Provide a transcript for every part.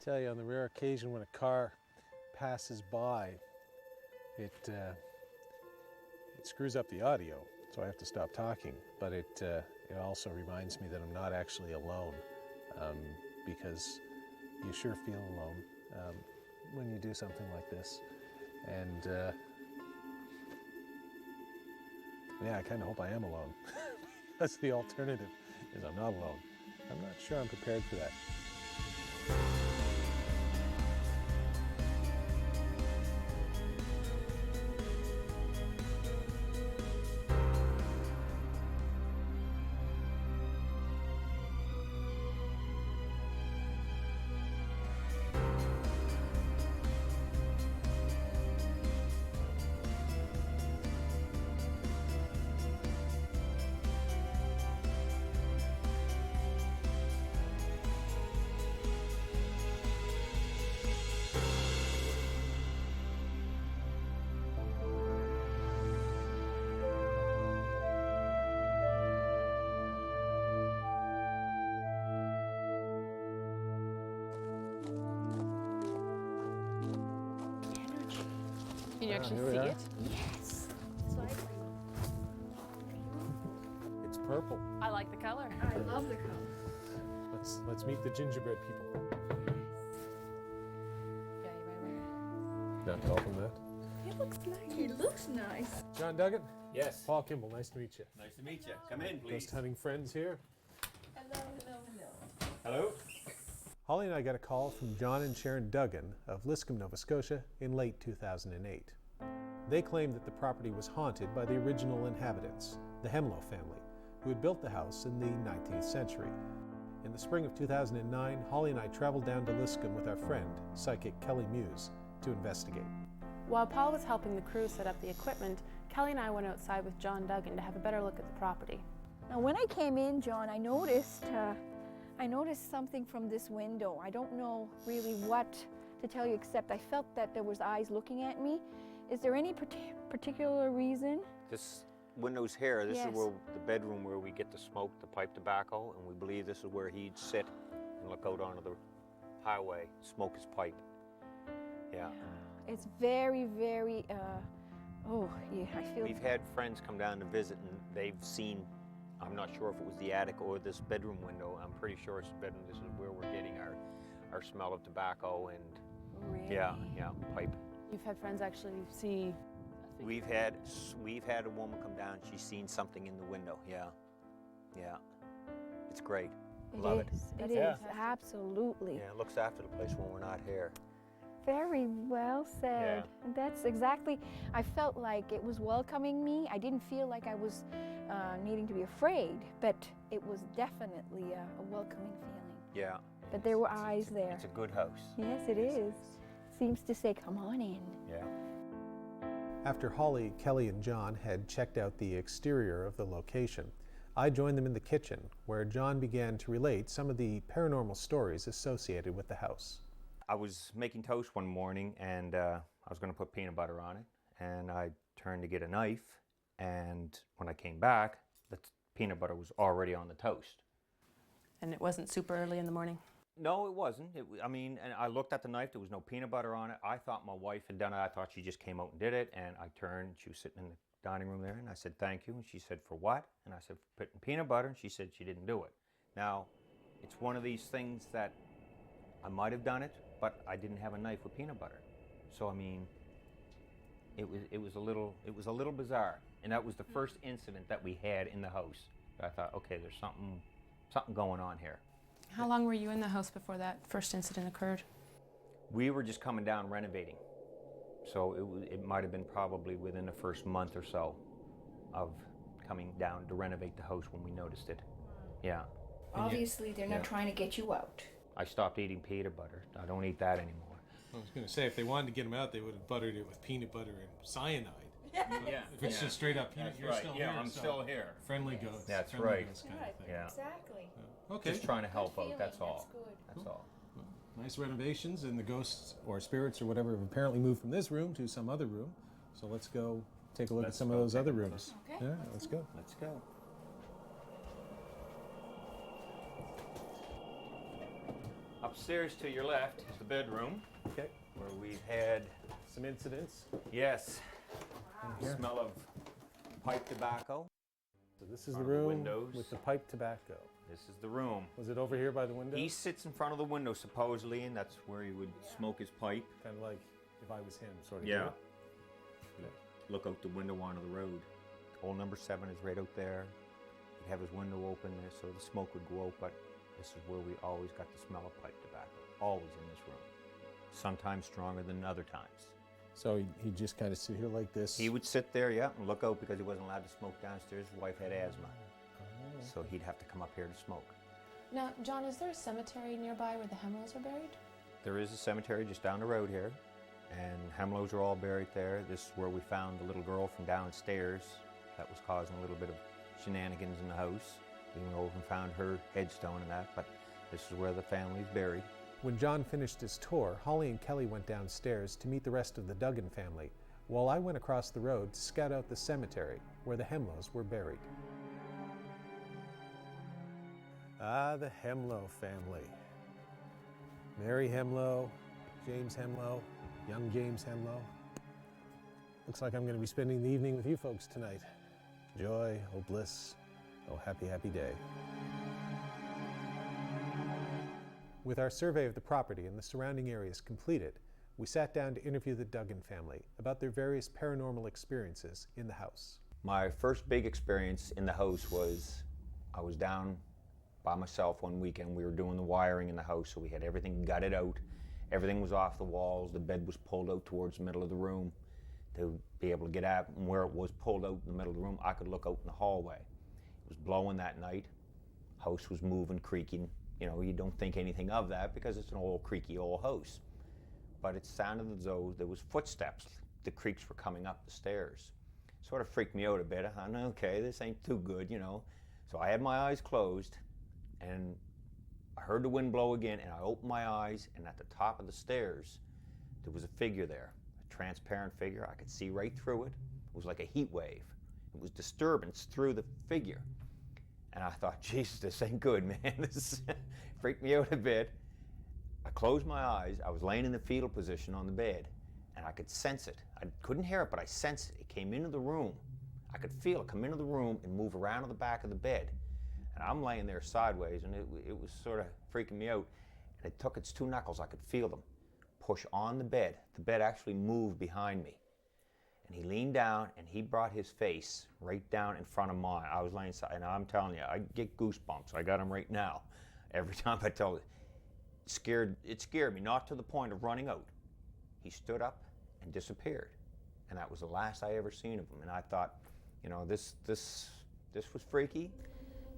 tell you, on the rare occasion when a car passes by, it screws up the audio, so I have to stop talking. But it also reminds me that I'm not actually alone, because you sure feel alone when you do something like this. And yeah, I kind of hope I am alone. That's the alternative, is I'm not alone. I'm not sure I'm prepared for that. Can you actually see it? Yes. It's purple. I like the color. I love the color. Let's meet the gingerbread people. Yeah, you might wear it. Not call them that. It looks nice. It looks nice. John Duggan? Yes. Paul Kimball, nice to meet you. Nice to meet you. Come in, please. Ghost hunting friends here. Hello, hello, hello. Hello. Holly and I got a call from John and Sharon Duggan of Liscombe, Nova Scotia in late 2008. They claimed that the property was haunted by the original inhabitants, the Hemlow family, who had built the house in the 19th century. In the spring of 2009, Holly and I traveled down to Liscombe with our friend, psychic Kelly Muse, to investigate. While Paul was helping the crew set up the equipment, Kelly and I went outside with John Duggan to have a better look at the property. Now, when I came in, John, I noticed something from this window. I don't know really what to tell you, except I felt that there was eyes looking at me. Is there any particular reason? This window's here. This Yes. is where the bedroom where we get to smoke the pipe tobacco, and we believe this is where he'd sit and look out onto the highway, smoke his pipe. Yeah. It's very, very, oh, yeah, I feel... We've had friends come down to visit, and they've seen, I'm not sure if it was the attic or this bedroom window. I'm pretty sure it's the bedroom. This is where we're getting our smell of tobacco and, Really? yeah, pipe. You've had friends actually see a thing. We've had a woman come down. She's seen something in the window. Yeah. It's great. Love it. It That's is, absolutely. Yeah, it looks after the place when we're not here. Very well said. Yeah. That's exactly, I felt like it was welcoming me. I didn't feel like I was needing to be afraid, but it was definitely a welcoming feeling. Yeah. But there were eyes there. It's a good house. Yes, it is. Seems to say, come on in. Yeah. After Holly, Kelly, and John had checked out the exterior of the location, I joined them in the kitchen, where John began to relate some of the paranormal stories associated with the house. I was making toast one morning, and I was going to put peanut butter on it, and I turned to get a knife, and when I came back, the peanut butter was already on the toast. And it wasn't super early in the morning. No, it wasn't. And I looked at the knife. There was no peanut butter on it. I thought my wife had done it. I thought she just came out and did it. And I turned. She was sitting in the dining room there, and I said, "Thank you." And she said, "For what?" And I said, "For putting peanut butter." And she said she didn't do it. Now, it's one of these things that I might have done it, but I didn't have a knife with peanut butter. So it was a little bizarre. And that was the first incident that we had in the house. I thought, okay, there's something going on here. How long were you in the house before that first incident occurred? We were just coming down renovating. So it might have been probably within the first month or so of coming down to renovate the house when we noticed it. Yeah. Obviously, they're not Yeah. trying to get you out. I stopped eating peanut butter. I don't eat that anymore. I was going to say, if they wanted to get him out, they would have buttered it with peanut butter and cyanide. Yeah. If it's just straight up peanut, That's you're right. still Yeah, here. I'm so still here. Friendly ghosts. That's friendly right. ghosts kind of thing. Yeah. Exactly. Okay. Just trying to help Good out, that's feeling, all. that's good. That's all. Nice renovations, and the ghosts or spirits or whatever have apparently moved from this room to some other room. So let's go take a look at some of those other rooms. Okay. Yeah, let's go. Let's go. Upstairs to your left is the bedroom, Okay. where we've had, Some incidents. yes, the Here. smell of pipe tobacco. So this is the Front of the room windows. with the pipe tobacco. This is the room. Was it over here by the window? He sits in front of the window supposedly, and that's where he would smoke his pipe. Kind of like if I was him, sort of. Yeah. deal. Look out the window onto the road. Hole number 7 is right out there. He'd have his window open there so the smoke would go out, but this is where we always got the smell of pipe tobacco. Always in this room. Sometimes stronger than other times. So he'd just kind of sit here like this. He would sit there, yeah, and look out because he wasn't allowed to smoke downstairs. His wife had asthma. So he'd have to come up here to smoke. Now, John, is there a cemetery nearby where the Hemlows are buried? There is a cemetery just down the road here, and Hemlows are all buried there. This is where we found the little girl from downstairs that was causing a little bit of shenanigans in the house. We went over and found her headstone and that, but this is where the family's buried. When John finished his tour, Holly and Kelly went downstairs to meet the rest of the Duggan family, while I went across the road to scout out the cemetery where the Hemlows were buried. Ah, the Hemlow family. Mary Hemlow, James Hemlow, young James Hemlow. Looks like I'm going to be spending the evening with you folks tonight. Joy, oh bliss, oh happy, happy day. With our survey of the property and the surrounding areas completed, we sat down to interview the Duggan family about their various paranormal experiences in the house. My first big experience in the house was I was down by myself one weekend. We were doing the wiring in the house, so we had everything gutted out. Everything was off the walls. The bed was pulled out towards the middle of the room to be able to get at. And where it was pulled out in the middle of the room, I could look out in the hallway. It was blowing that night. House was moving, creaking. You know, you don't think anything of that because it's an old, creaky old house. But it sounded as though there was footsteps. The creaks were coming up the stairs. Sort of freaked me out a bit. I thought, okay, this ain't too good, you know. So I had my eyes closed, and I heard the wind blow again, and I opened my eyes, and at the top of the stairs, there was a figure there, a transparent figure. I could see right through it. It was like a heat wave. It was disturbance through the figure. And I thought, Jesus, this ain't good, man. This freaked me out a bit. I closed my eyes. I was laying in the fetal position on the bed, and I could sense it. I couldn't hear it, but I sensed it. It came into the room. I could feel it come into the room and move around to the back of the bed. And I'm laying there sideways, and it was sort of freaking me out. And it took its 2 knuckles, I could feel them, push on the bed. The bed actually moved behind me. And he leaned down, and he brought his face right down in front of mine. I was laying side, and I'm telling you, I get goosebumps. I got them right now. Every time I tell it, it scared me, not to the point of running out. He stood up and disappeared. And that was the last I ever seen of him. And I thought, you know, this was freaky.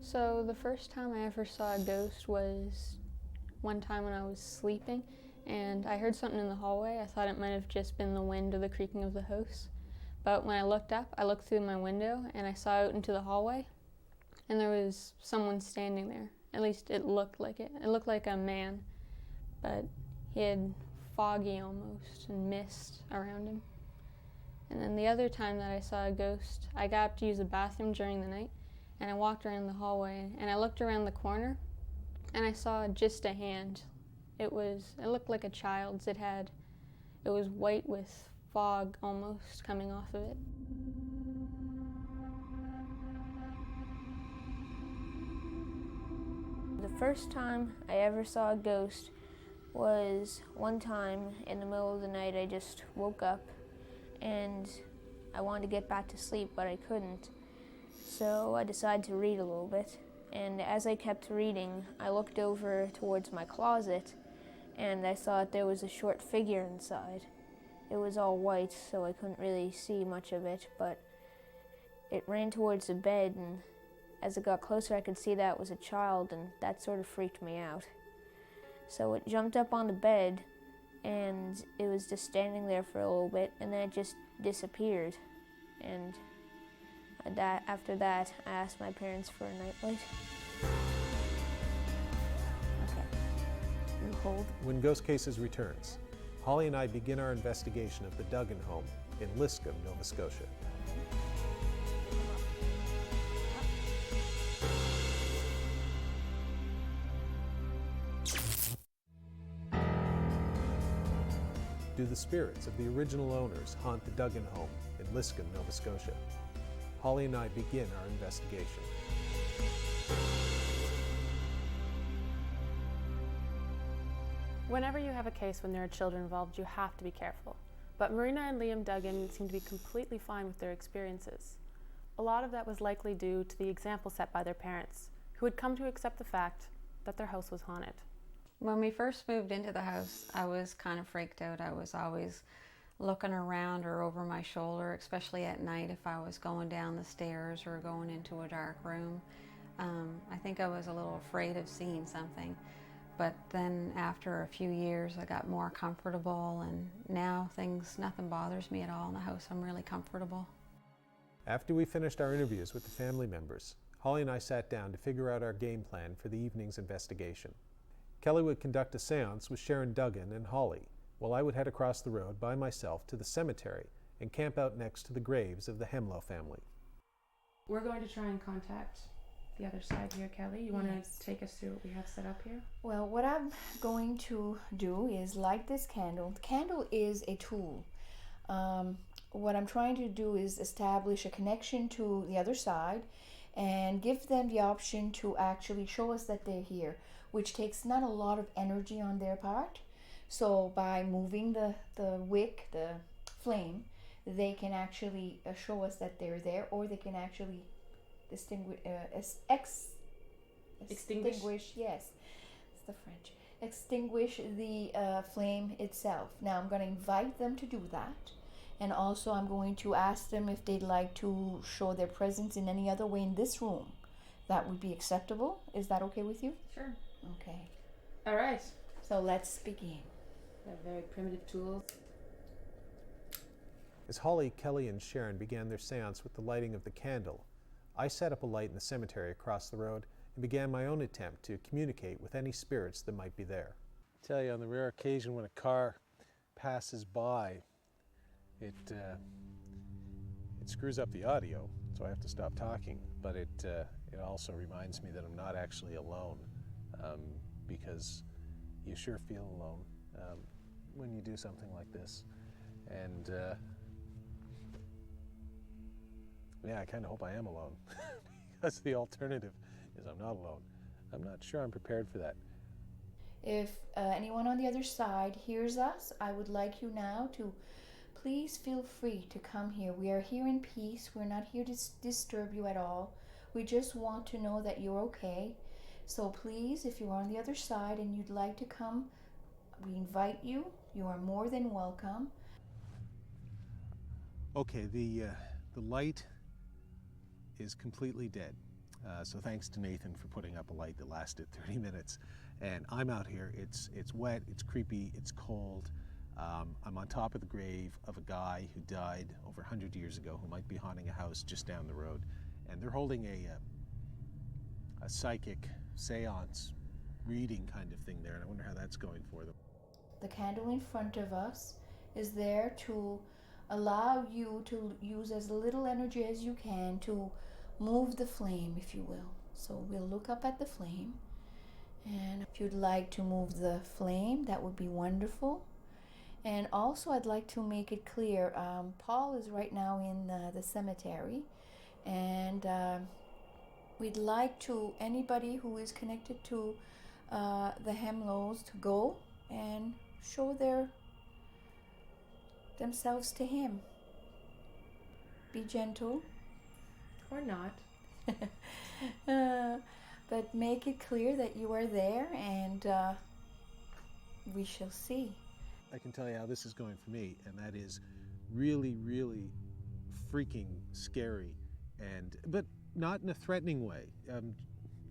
So the first time I ever saw a ghost was one time when I was sleeping, and I heard something in the hallway. I thought it might have just been the wind or the creaking of the house. But when I looked up, I looked through my window and I saw out into the hallway, and there was someone standing there. At least it looked like it. It looked like a man, but he had foggy almost and mist around him. And then the other time that I saw a ghost, I got up to use the bathroom during the night, and I walked around the hallway, and I looked around the corner, and I saw just a hand. It looked like a child's. It was white with fog almost coming off of it. The first time I ever saw a ghost was one time in the middle of the night. I just woke up and I wanted to get back to sleep, but I couldn't. So I decided to read a little bit. And as I kept reading, I looked over towards my closet and I saw that there was a short figure inside. It was all white, so I couldn't really see much of it, but it ran towards the bed, and as it got closer I could see that it was a child, and that sort of freaked me out. So it jumped up on the bed, and it was just standing there for a little bit, and then it just disappeared. And after that, I asked my parents for a nightlight. Okay. You hold. When Ghost Cases returns, Holly and I begin our investigation of the Duggan home in Liscombe, Nova Scotia. Do the spirits of the original owners haunt the Duggan home in Liscombe, Nova Scotia? Holly and I begin our investigation. Whenever you have a case when there are children involved, you have to be careful. But Marina and Liam Duggan seem to be completely fine with their experiences. A lot of that was likely due to the example set by their parents, who had come to accept the fact that their house was haunted. When we first moved into the house, I was kind of freaked out. I was always looking around or over my shoulder, especially at night if I was going down the stairs or going into a dark room. I think I was a little afraid of seeing something. But then after a few years, I got more comfortable, and now nothing bothers me at all in the house. I'm really comfortable. After we finished our interviews with the family members, Holly and I sat down to figure out our game plan for the evening's investigation. Kelly would conduct a seance with Sharon Duggan and Holly, while I would head across the road by myself to the cemetery and camp out next to the graves of the Hemlow family. We're going to try and contact the other side here, Kelly. You want to take us through what we have set up here? Well, what I'm going to do is light this candle. The candle is a tool. What I'm trying to do is establish a connection to the other side and give them the option to actually show us that they're here, which takes not a lot of energy on their part. So by moving the wick, the flame, they can actually show us that they're there, or they can actually extinguish, yes, it's the French, extinguish the flame itself. Now I'm going to invite them to do that, and also I'm going to ask them if they'd like to show their presence in any other way in this room. That would be acceptable. Is that okay with you? Sure. Okay. All right. So let's begin. They're very primitive tools. As Holly, Kelly, and Sharon began their seance with the lighting of the candle, I set up a light in the cemetery across the road and began my own attempt to communicate with any spirits that might be there. I tell you, on the rare occasion when a car passes by, it screws up the audio, so I have to stop talking, but it also reminds me that I'm not actually alone, because you sure feel alone when you do something like this. And yeah, I kind of hope I am alone, because the alternative is I'm not alone. I'm not sure I'm prepared for that. If anyone on the other side hears us, I would like you now to please feel free to come here. We are here in peace. We're not here to disturb you at all. We just want to know that you're okay. So please, if you are on the other side and you'd like to come, we invite you. You are more than welcome. Okay, the light is completely dead. So thanks to Nathan for putting up a light that lasted 30 minutes. And I'm out here. It's wet, it's creepy, it's cold. I'm on top of the grave of a guy who died over 100 years ago, who might be haunting a house just down the road. And they're holding a psychic seance reading kind of thing there, and I wonder how that's going for them. The candle in front of us is there to allow you to use as little energy as you can to move the flame, if you will. So we'll look up at the flame, and if you'd like to move the flame, that would be wonderful. And also I'd like to make it clear, Paul is right now in the cemetery, and we'd like to anybody who is connected to the Hemlows to go and show themselves to him. Be gentle. Or not. But make it clear that you are there, and we shall see. I can tell you how this is going for me, and that is really, really freaking scary, but not in a threatening way,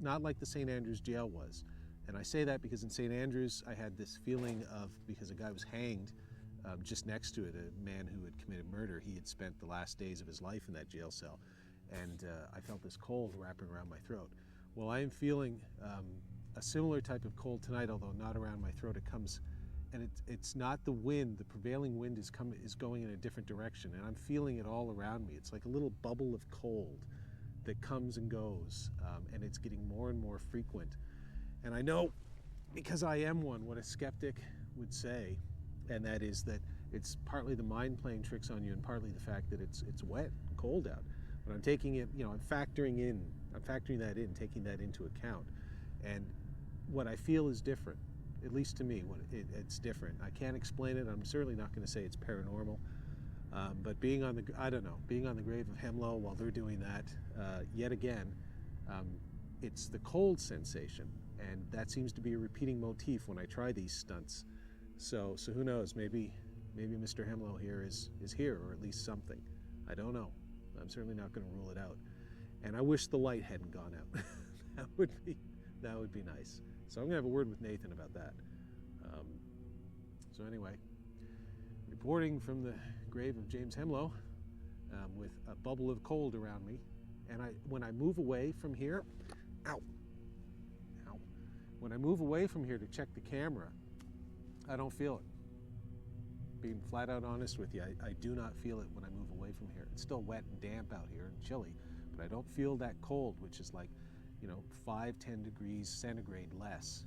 not like the St. Andrews jail was. And I say that because in St. Andrews I had this feeling of, because a guy was hanged just next to it, a man who had committed murder. He had spent the last days of his life in that jail cell, and I felt this cold wrapping around my throat. Well, I am feeling a similar type of cold tonight, although not around my throat. It comes, and it's not the wind. The prevailing wind is going in a different direction, and I'm feeling it all around me. It's like a little bubble of cold that comes and goes, and it's getting more and more frequent. And I know, because I am one, what a skeptic would say, and that is that it's partly the mind playing tricks on you and partly the fact that it's wet and cold out. But I'm taking it, I'm factoring that in, taking that into account. And what I feel is different, at least to me. It's different. I can't explain it. I'm certainly not going to say it's paranormal. But being on the grave of Hemlo while they're doing that, yet again, it's the cold sensation, and that seems to be a repeating motif when I try these stunts. So who knows? Maybe Mr. Hemlo here is here, or at least something. I don't know. I'm certainly not going to rule it out. And I wish the light hadn't gone out. that would be nice. So I'm going to have a word with Nathan about that. So anyway, reporting from the grave of James Hemlo, with a bubble of cold around me, and when I move away from here, when I move away from here to check the camera, I don't feel it. Being flat out honest with you, I do not feel it when I move away from here. It's still wet and damp out here and chilly, but I don't feel that cold, which is like, 5-10 degrees centigrade less.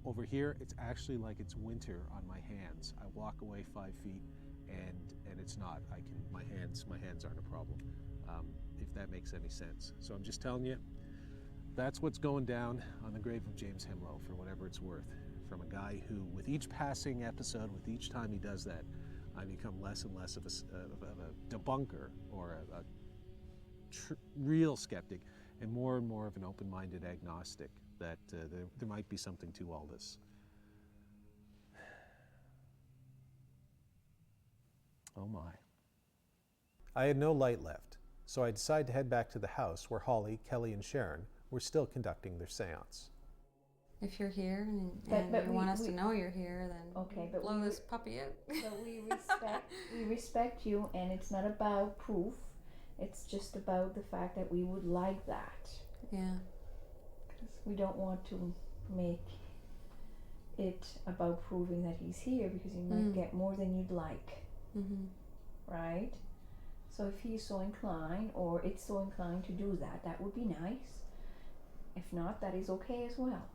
Over here, it's actually like it's winter on my hands. I walk away 5 feet, and it's not. My hands aren't a problem, if that makes any sense. So I'm just telling you, that's what's going down on the grave of James Hemlo, for whatever it's worth. From a guy who, with each passing episode, with each time he does that, I become less and less of a debunker or a real skeptic, and more of an open-minded agnostic that there might be something to all this. Oh my. I had no light left, so I decided to head back to the house where Holly, Kelly, and Sharon were still conducting their seance. If you're here and you want us to know you're here, then okay, but blow this puppy out. But we respect you, and it's not about proof. It's just about the fact that we would like that. Yeah. Because we don't want to make it about proving that he's here, because you might get more than you'd like. Mm-hmm. Right? So if he's so inclined, or it's so inclined to do that, that would be nice. If not, that is okay as well.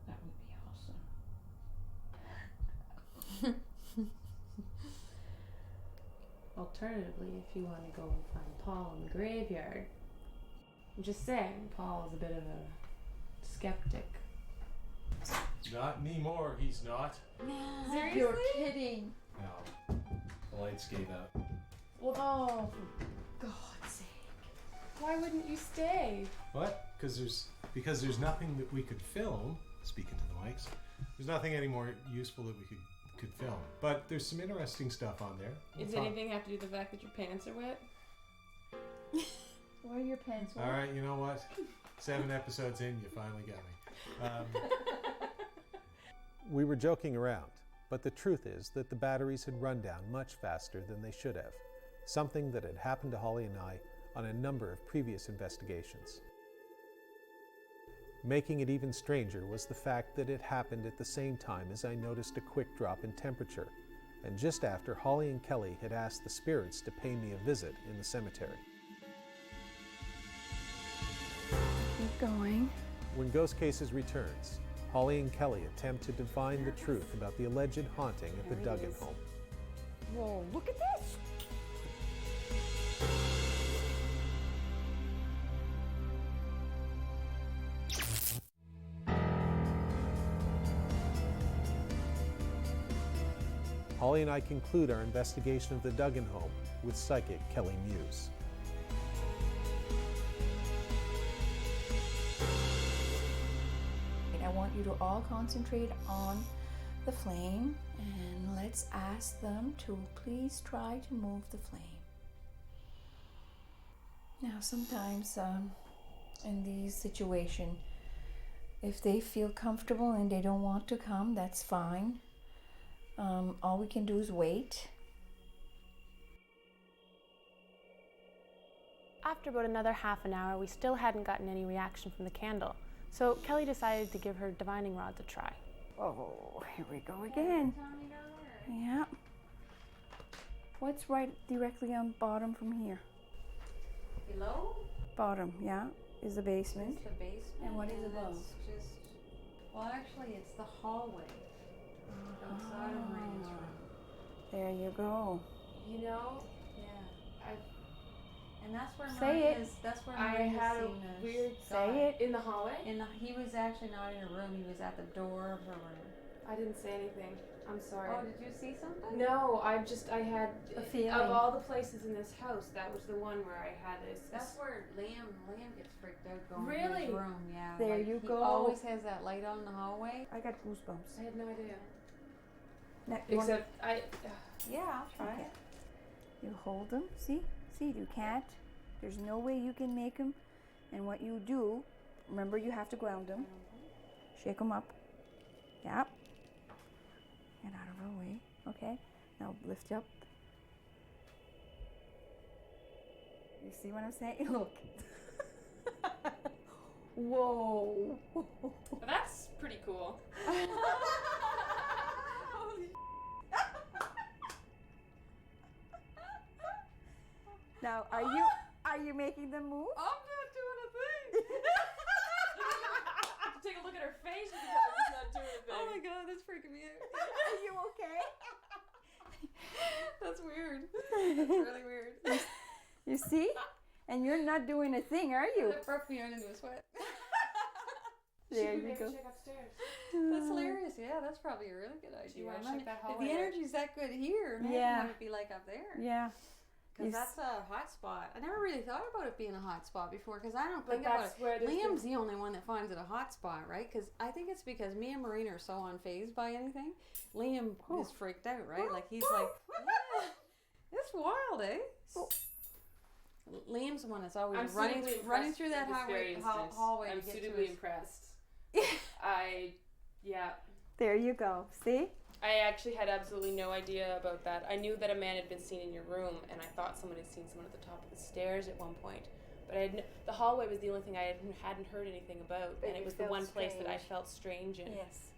That would be awesome. Alternatively, if you want to go and find Paul in the graveyard, I'm just saying, Paul is a bit of a skeptic. Not anymore, he's not. Seriously? You're kidding. No. The lights gave out. Well, oh, for God's sake. Why wouldn't you stay? What? Because there's nothing that we could film, speaking to the mics, there's nothing any more useful that we could film. But there's some interesting stuff on there. Does anything have to do with the fact that your pants are wet? Why are your pants wet? All right, you know what? 7 episodes in, you finally got me. We were joking around, but the truth is that the batteries had run down much faster than they should have, something that had happened to Holly and I on a number of previous investigations. Making it even stranger was the fact that it happened at the same time as I noticed a quick drop in temperature, and just after Holly and Kelly had asked the spirits to pay me a visit in the cemetery. Keep going. When Ghost Cases returns, Holly and Kelly attempt to divine the truth about the alleged haunting at the Duggan home. Whoa, look at this! Holly and I conclude our investigation of the Duggan home with psychic Kelly Muse. I want you to all concentrate on the flame, and let's ask them to please try to move the flame. Now sometimes in these situations, if they feel comfortable and they don't want to come, that's fine. All we can do is wait. After about another half an hour, we still hadn't gotten any reaction from the candle. So Kelly decided to give her divining rods a try. Oh, here we go again. Yeah. What's right directly on bottom from here? Below? Bottom, yeah, is the basement. The basement. And what is above? It's just Well, actually, it's the hallway outside of Marina's room. There you go. You know, Yeah. I And that's where Say it. That's where I Marina's had a seen this weird guy. Say it. in the hallway. He was actually not in a room. He was at the door of her room. I didn't say anything. I'm sorry. Oh, did you see something? No, I had A feeling. of all the places in this house, that was the one where I had this. That's where Liam gets freaked out going to Really? his room. Yeah. There like, you he go. always has that light on in the hallway. I got goosebumps. I had no idea. Now, you want- Except Yeah, I'll try Okay. it. You hold them. See, you can't. There's no way you can make them. And what you do, remember, you have to ground them. Shake them up. Yep. Get out of her way. Okay. Now lift up. You see what I'm saying? Look. Whoa. that's pretty cool. Now, are you making them move? I'm not doing a thing. Take a look at her face and she's not doing a thing. Oh my god, that's freaking me out. Are you okay? That's weird. That's really weird. You see? And you're not doing a thing, are you? That broke me out into a sweat. There Should we you maybe go. check upstairs? That's hilarious. Yeah, that's probably a really good idea. Do you wanna I mean, check that if hallway the out? energy's that good here, imagine Yeah. what it'd be like up there. Yeah. Because You s- that's a hot spot. I never really thought about it being a hot spot before because I don't But think about that's it. where there's Liam's the only one that finds it a hot spot, right? Because I think it's because me and Marina are so unfazed by anything. Liam is freaked out, right? Like he's like, yeah, it's wild, eh? Liam's the one that's always I'm running suitably running impressed through that with this very hallway I'm to get to suitably his... impressed. Yeah. There you go. See? I actually had absolutely no idea about that. I knew that a man had been seen in your room, and I thought someone had seen someone at the top of the stairs at one point. But the hallway was the only thing I hadn't heard anything about, But and you it was the felt one place that I strange. felt strange in. Yes.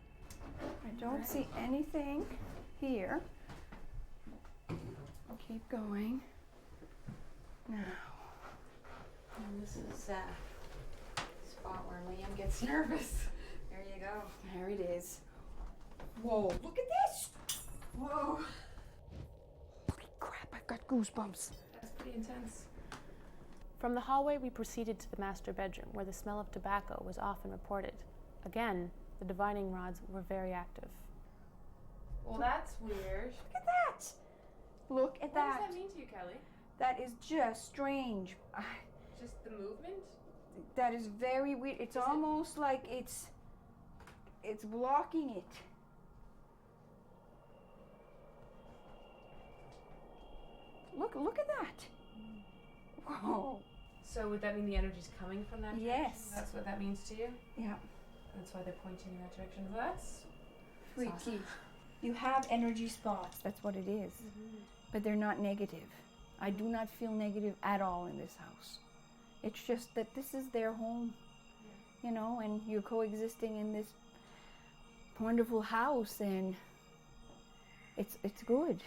I don't see anything here. Keep going. Now. And this is the spot where Liam gets nervous. There you go. There it is. Whoa, look at this! Whoa. Holy crap, I've got goosebumps. That's pretty intense. From the hallway, we proceeded to the master bedroom, where the smell of tobacco was often reported. Again, the divining rods were very active. Well, that's weird. Look at that. Look at What that. does that mean to you, Kelly? That is just strange. Just the movement? That is very weird. It's almost like it's blocking it. Look at that. Whoa. So would that mean the energy's coming from that direction? Yes. That's what that means to you? Yeah. That's why they're pointing in that direction. Well, that's Freaky. awesome. You have energy spots. That's what it is. But they're not negative. I do not feel negative at all in this house. It's just that this is their home, you know, and you're coexisting in this wonderful house, and it's good.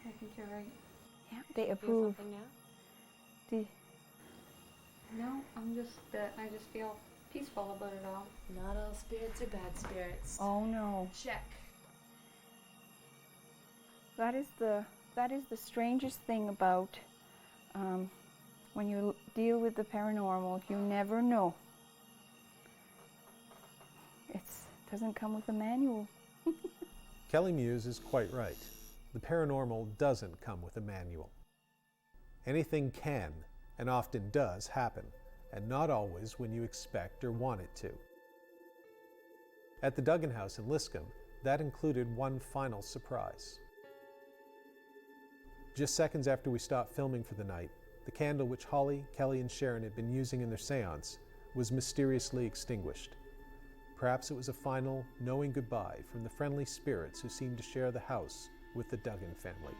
I think you're right. Yeah, they Feel approve. something now? The- No, I just feel peaceful about it all. Not all spirits are bad spirits. Oh no, Check. that is the strangest thing about when you deal with the paranormal. You never know. It doesn't come with a manual. Kelly Muse is quite right. The paranormal doesn't come with a manual. Anything can, and often does, happen, and not always when you expect or want it to. At the Duggan House in Liscombe, that included one final surprise. Just seconds after we stopped filming for the night, the candle which Holly, Kelly, and Sharon had been using in their seance was mysteriously extinguished. Perhaps it was a final, knowing goodbye from the friendly spirits who seemed to share the house with the Duggan family.